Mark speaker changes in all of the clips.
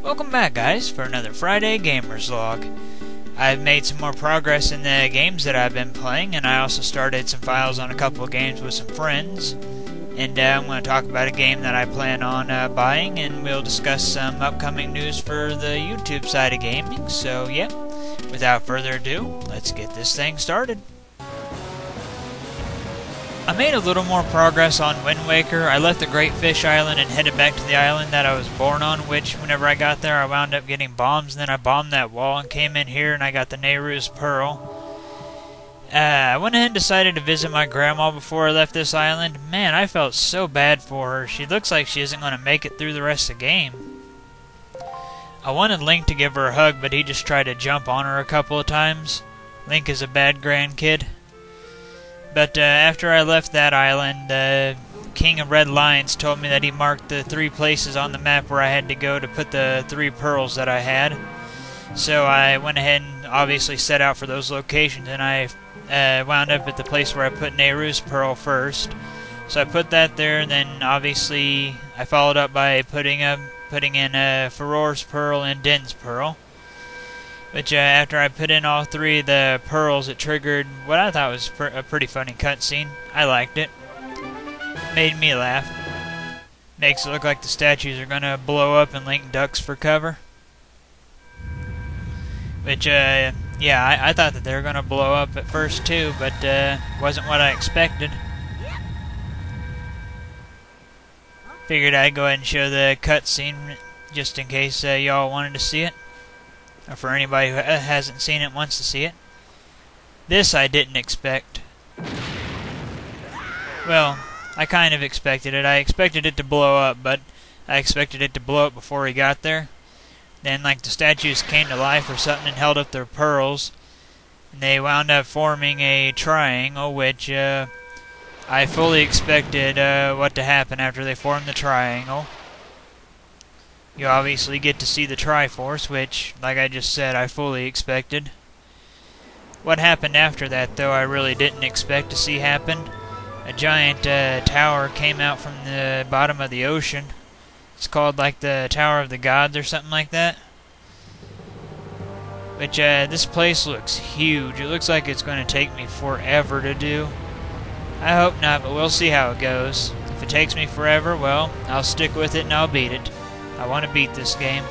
Speaker 1: Welcome back, guys, for another Friday Gamers Log. I've made some more progress in the games that I've been playing, and I also started some files on a couple of games with some friends. And I'm going to talk about a game that I plan on buying, and we'll discuss some upcoming news for the YouTube side of gaming. So, yeah, without further ado, let's get this thing started. I made a little more progress on Winwaker. I left the Great Fish Island and headed back to the island that I was born on, which whenever I got there I wound up getting bombs, and then I bombed that wall and came in here and I got the Nehru's Pearl. I went ahead and decided to visit my grandma before I left this island. Man, I felt so bad for her. She looks like she isn't going to make it through the rest of the game. I wanted Link to give her a hug, but he just tried to jump on her a couple of times. Link is a bad grandkid. But after I left that island, the King of Red Lions told me that he marked the 3 places on the map where I had to go to put the 3 pearls that I had. So I went ahead and obviously set out for those locations, and I wound up at the place where I put Nehru's Pearl first. So I put that there, and then obviously I followed up by putting in Farore's Pearl and Din's Pearl. Which, after I put in all 3 of the pearls, it triggered what I thought was a pretty funny cutscene. I liked it. Made me laugh. Makes it look like the statues are gonna blow up and Link ducks for cover. Which, yeah, I thought that they were gonna blow up at first too, but wasn't what I expected. Figured I'd go ahead and show the cutscene just in case y'all wanted to see it. Or for anybody who hasn't seen it and wants to see it. This I didn't expect. Well, I kind of expected it. I expected it to blow up, but I expected it to blow up before he got there. Then, like, the statues came to life or something and held up their pearls. And they wound up forming a triangle, which I fully expected what to happen after they formed the triangle. You obviously get to see the Triforce, which, like I just said, I fully expected. What happened after that, though, I really didn't expect to see happen. A giant tower came out from the bottom of the ocean. It's called, like, the Tower of the Gods or something like that. Which, this place looks huge. It looks like it's going to take me forever to do. I hope not, but we'll see how it goes. If it takes me forever, well, I'll stick with it and I'll beat it. I want to beat this game.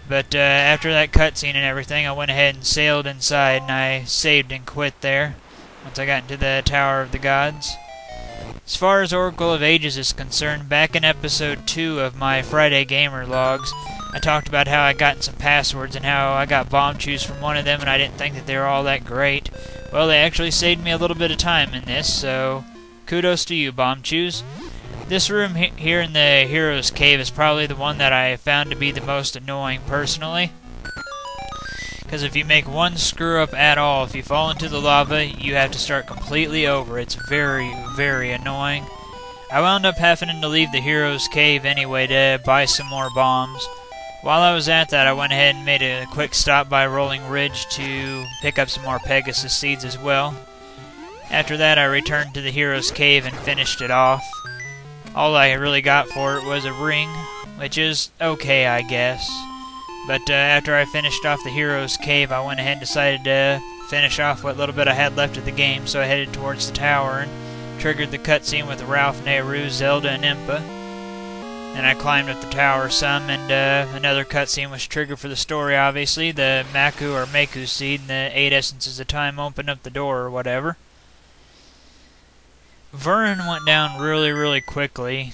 Speaker 1: But after that cutscene and everything, I went ahead and sailed inside, and I saved and quit there once I got into the Tower of the Gods. As far as Oracle of Ages is concerned, back in episode 2 of my Friday Gamer Logs, I talked about how I gotten some passwords and how I got bomb chews from one of them, and I didn't think that they were all that great. Well, they actually saved me a little bit of time in this, so kudos to you, bomb chews. This room here in the Hero's Cave is probably the one that I found to be the most annoying personally. Because if you make one screw up at all, if you fall into the lava, you have to start completely over. It's very, very annoying. I wound up having to leave the Hero's Cave anyway to buy some more bombs. While I was at that, I went ahead and made a quick stop by Rolling Ridge to pick up some more Pegasus seeds as well. After that, I returned to the Hero's Cave and finished it off. All I really got for it was a ring, which is okay, I guess. But after I finished off the Hero's Cave, I went ahead and decided to finish off what little bit I had left of the game, so I headed towards the tower and triggered the cutscene with Ralph, Nehru, Zelda, and Impa. Then I climbed up the tower some, and another cutscene was triggered for the story, obviously. The Maku or Maku seed and the 8 essences of time opened up the door or whatever. Vern went down really, really quickly,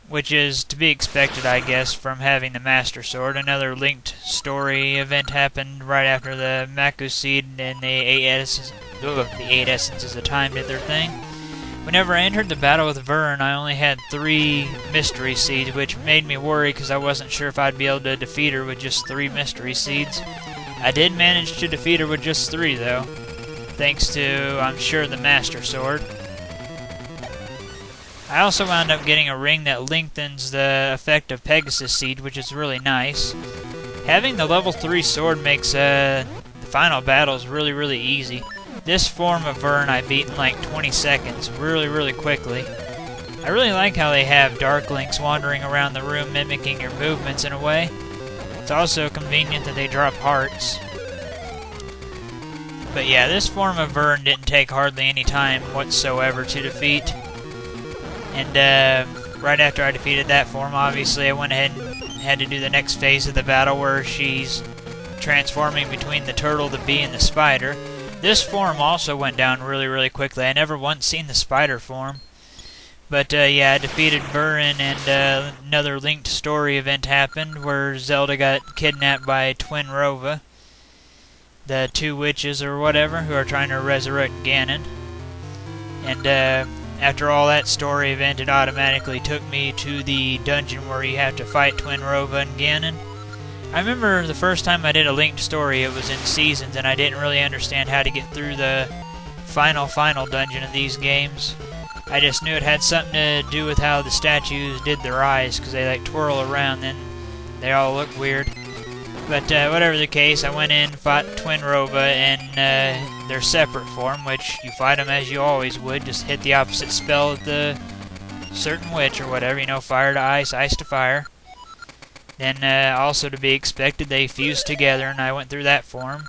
Speaker 1: which is to be expected, I guess, from having the Master Sword. Another linked story event happened right after the Maku seed and the 8 essences of time did their thing. Whenever I entered the battle with Vern, I only had 3 mystery seeds, which made me worry because I wasn't sure if I'd be able to defeat her with just 3 mystery seeds. I did manage to defeat her with just 3, though, thanks to, I'm sure, the Master Sword. I also wound up getting a ring that lengthens the effect of Pegasus Seed, which is really nice. Having the level 3 sword makes final battle is really, really easy. This form of Vern I beat in like 20 seconds, really, really quickly. I really like how they have Dark Links wandering around the room mimicking your movements in a way. It's also convenient that they drop hearts. But yeah, this form of Vern didn't take hardly any time whatsoever to defeat. And right after I defeated that form, obviously I went ahead and had to do the next phase of the battle where she's transforming between the turtle, the bee, and the spider. This form also went down really, really quickly. I never once seen the spider form. But yeah, I defeated Vern, and another linked story event happened where Zelda got kidnapped by Twin Rova, the two witches or whatever, who are trying to resurrect Ganon. And after all that story event, it automatically took me to the dungeon where you have to fight Twin Rova and Ganon. I remember the first time I did a linked story, it was in Seasons, and I didn't really understand how to get through the final dungeon of these games. I just knew it had something to do with how the statues did their eyes, because they like twirl around and they all look weird. But whatever the case, I went in, fought Twin Rova in their separate form, which you fight them as you always would, just hit the opposite spell of the certain witch or whatever, you know, fire to ice, ice to fire. Then also to be expected, they fused together, and I went through that form,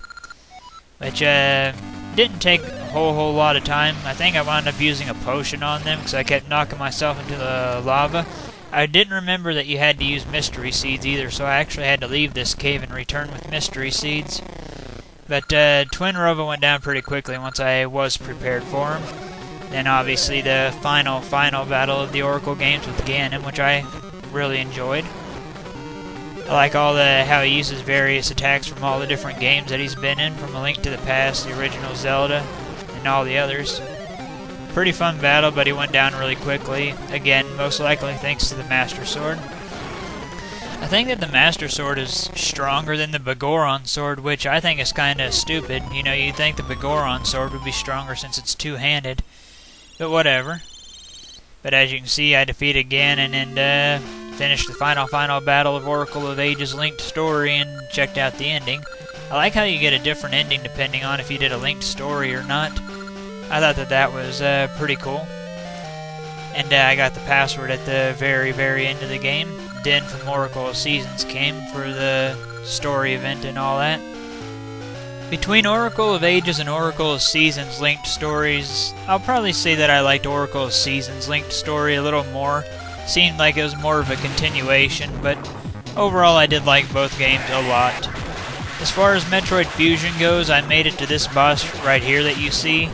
Speaker 1: which didn't take a whole lot of time. I think I wound up using a potion on them because I kept knocking myself into the lava. I didn't remember that you had to use mystery seeds either, so I actually had to leave this cave and return with mystery seeds. But Twin Rova went down pretty quickly once I was prepared for him. Then obviously the final battle of the Oracle games with Ganon, which I really enjoyed. I like all how he uses various attacks from all the different games that he's been in, from A Link to the Past, the original Zelda, and all the others. Pretty fun battle, but he went down really quickly. Again, most likely thanks to the Master Sword. I think that the Master Sword is stronger than the Begoron Sword, which I think is kind of stupid. You know, you'd think the Begoron Sword would be stronger since it's two-handed, but whatever. But as you can see, I defeated Ganon and finished the final battle of Oracle of Ages linked story and checked out the ending. I like how you get a different ending depending on if you did a linked story or not. I thought that was pretty cool. And I got the password at the very end of the game. Then from Oracle of Seasons came for the story event and all that. Between Oracle of Ages and Oracle of Seasons linked stories, I'll probably say that I liked Oracle of Seasons linked story a little more. Seemed like it was more of a continuation, but overall I did like both games a lot. As far as Metroid Fusion goes, I made it to this boss right here that you see.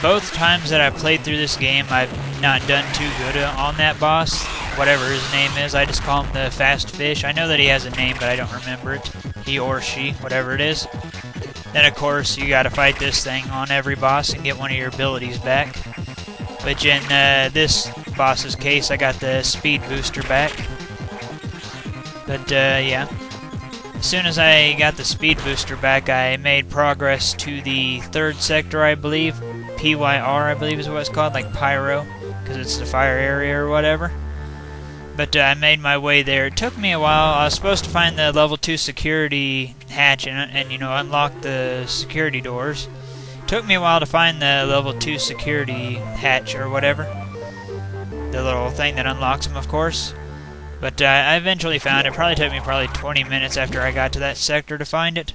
Speaker 1: Both times that I played through this game, I've not done too good on that boss. Whatever his name is, I just call him the Fast Fish. I know that he has a name, but I don't remember it. He or she, whatever it is. Then of course, you gotta fight this thing on every boss and get one of your abilities back. Which in this boss's case, I got the speed booster back. But yeah. As soon as I got the speed booster back, I made progress to the third sector, I believe. PYR, I believe is what it's called, like Pyro, because it's the fire area or whatever. But I made my way there. It took me a while. I was supposed to find the level 2 security hatch and you know, unlock the security doors. It took me a while to find the level 2 security hatch or whatever. The little thing that unlocks them, of course. But I eventually found it. It probably took me 20 minutes after I got to that sector to find it.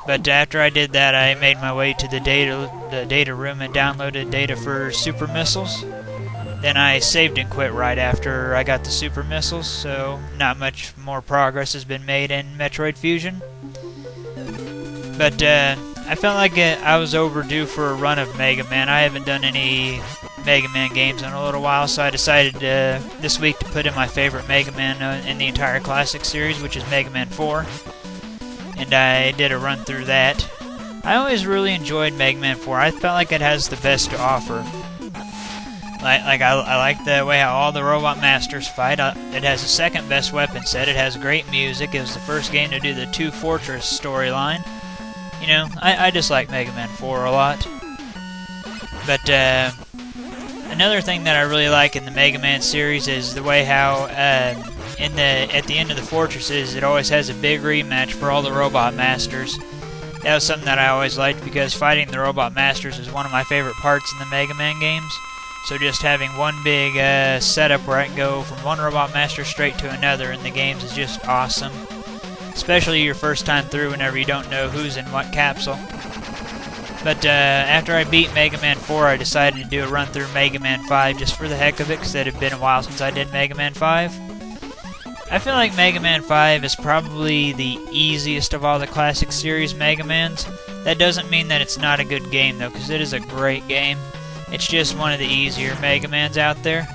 Speaker 1: But after I did that, I made my way to the data room and downloaded data for super missiles. Then I saved and quit right after I got the super missiles, so not much more progress has been made in Metroid Fusion. But I felt like I was overdue for a run of Mega Man. I haven't done any Mega Man games in a little while, so I decided this week to put in my favorite Mega Man in the entire Classic series, which is Mega Man 4. And I did a run through that. I always really enjoyed Mega Man 4. I felt like it has the best to offer. I like the way how all the Robot Masters fight. It has the second best weapon set. It has great music. It was the first game to do the Two Fortress storyline. You know, I just like Mega Man 4 a lot. But another thing that I really like in the Mega Man series is the way how at the end of the fortresses, it always has a big rematch for all the Robot Masters. That was something that I always liked because fighting the Robot Masters is one of my favorite parts in the Mega Man games. So just having one big setup where I can go from one Robot Master straight to another in the games is just awesome. Especially your first time through whenever you don't know who's in what capsule. But after I beat Mega Man 4, I decided to do a run through Mega Man 5 just for the heck of it, because it had been a while since I did Mega Man 5. I feel like Mega Man 5 is probably the easiest of all the classic series Mega Mans. That doesn't mean that it's not a good game though, because it is a great game. It's just one of the easier Mega Mans out there.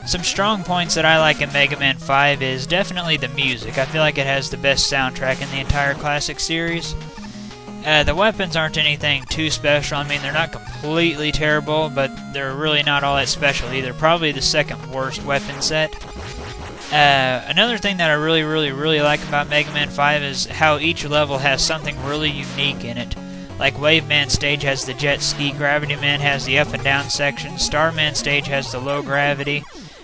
Speaker 1: Some strong points that I like in Mega Man 5 is definitely the music. I feel like it has the best soundtrack in the entire classic series. The weapons aren't anything too special. I mean, they're not completely terrible, but they're really not all that special either. Probably the second worst weapon set. Another thing that I really like about Mega Man 5 is how each level has something really unique in it. Like Wave Man stage has the jet ski, Gravity Man has the up and down section, Starman stage has the low gravity,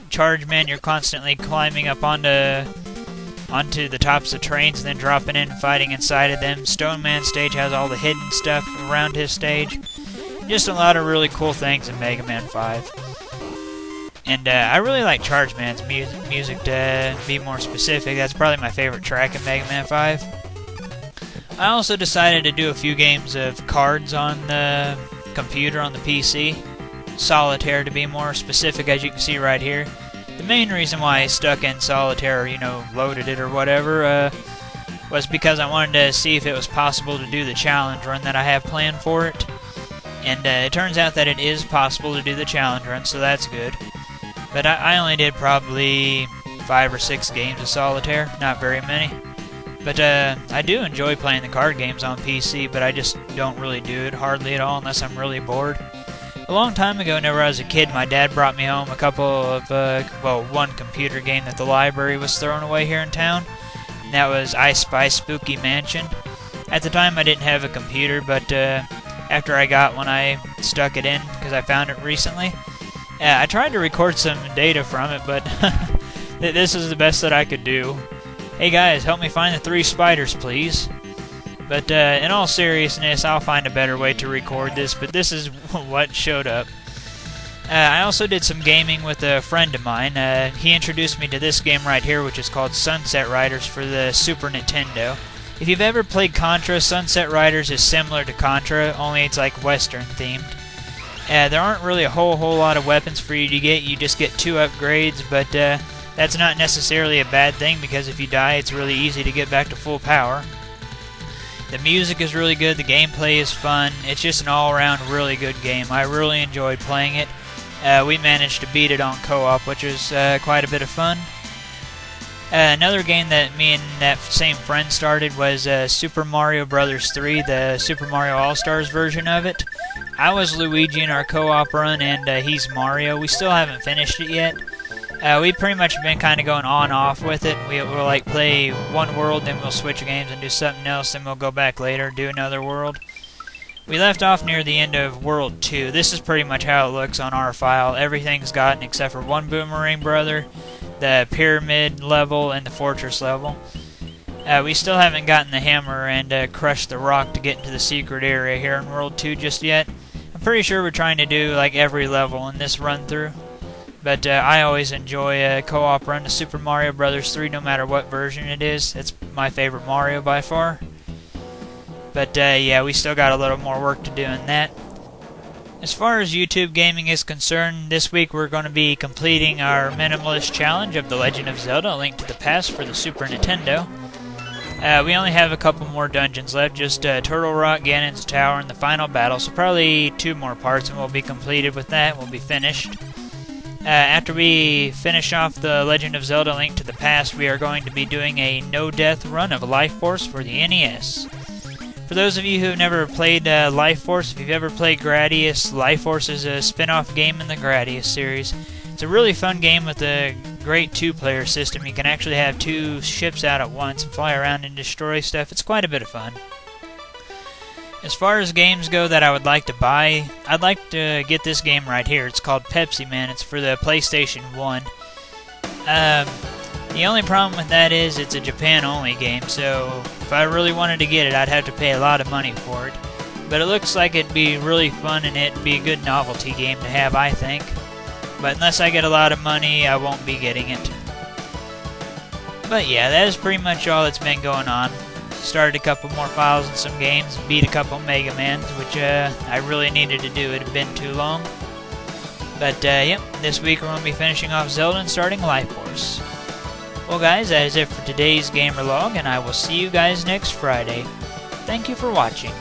Speaker 1: Charge Man you're constantly climbing up onto the tops of trains and then dropping in and fighting inside of them. Stone Man stage has all the hidden stuff around his stage. Just a lot of really cool things in Mega Man 5. And I really like Charge Man's music, to be more specific. That's probably my favorite track in Mega Man 5. I also decided to do a few games of cards on the computer, on the PC. Solitaire to be more specific, as you can see right here. The main reason why I stuck in Solitaire, or, loaded it or whatever, was because I wanted to see if it was possible to do the challenge run that I have planned for it. And it turns out that it is possible to do the challenge run, so that's good. But I only did probably 5 or 6 games of Solitaire, not very many. But I do enjoy playing the card games on PC, but I just don't really do it hardly at all unless I'm really bored. A long time ago, whenever I was a kid, my dad brought me home a couple of, one computer game that the library was throwing away here in town. And that was I Spy Spooky Mansion. At the time, I didn't have a computer, but after I got one, I stuck it in because I found it recently. I tried to record some data from it, but this is the best that I could do. Hey guys, help me find the 3 spiders, please. But in all seriousness, I'll find a better way to record this, but this is what showed up. I also did some gaming with a friend of mine. He introduced me to this game right here, which is called Sunset Riders for the Super Nintendo. If you've ever played Contra, Sunset Riders is similar to Contra, only it's like Western themed. There aren't really a whole lot of weapons for you to get. You just get 2 upgrades, but that's not necessarily a bad thing because if you die, it's really easy to get back to full power. The music is really good. The gameplay is fun. It's just an all-around really good game. I really enjoyed playing it. We managed to beat it on co-op, which was quite a bit of fun. Another game that me and that same friend started was Super Mario Bros. 3, the Super Mario All-Stars version of it. I was Luigi in our co-op run, and he's Mario. We still haven't finished it yet. We've pretty much been kind of going on-off with it. We'll like play one world, then we'll switch games and do something else, then we'll go back later, do another world. We left off near the end of World 2. This is pretty much how it looks on our file. Everything's gotten except for one Boomerang Brother, the Pyramid level, and the Fortress level. We still haven't gotten the hammer and crushed the rock to get into the secret area here in World 2 just yet. I'm pretty sure we're trying to do like every level in this run-through. But I always enjoy a co-op run to Super Mario Bros. 3 no matter what version it is. It's my favorite Mario by far. But yeah, we still got a little more work to do in that. As far as YouTube gaming is concerned, this week we're going to be completing our minimalist challenge of The Legend of Zelda: A Link to the Past for the Super Nintendo. We only have a couple more dungeons left, just Turtle Rock, Ganon's Tower, and the final battle, so probably 2 more parts and we'll be completed with that, we'll be finished. After we finish off The Legend of Zelda: A Link to the Past, we are going to be doing a no-death run of Life Force for the NES. For those of you who have never played Life Force, if you've ever played Gradius, Life Force is a spin-off game in the Gradius series. It's a really fun game with a great 2-player system. You can actually have 2 ships out at once and fly around and destroy stuff. It's quite a bit of fun. As far as games go that I would like to buy, I'd like to get this game right here. It's called Pepsi Man. It's for the PlayStation 1. The only problem with that is it's a Japan-only game, so if I really wanted to get it, I'd have to pay a lot of money for it. But it looks like it'd be really fun and it'd be a good novelty game to have, I think. But unless I get a lot of money, I won't be getting it. But yeah, that is pretty much all that's been going on. Started a couple more files in some games, beat a couple Mega Mans, which I really needed to do. It had been too long. But yep, this week we're going to be finishing off Zelda and starting Life Force. Well guys, that is it for today's Gamer Log, and I will see you guys next Friday. Thank you for watching.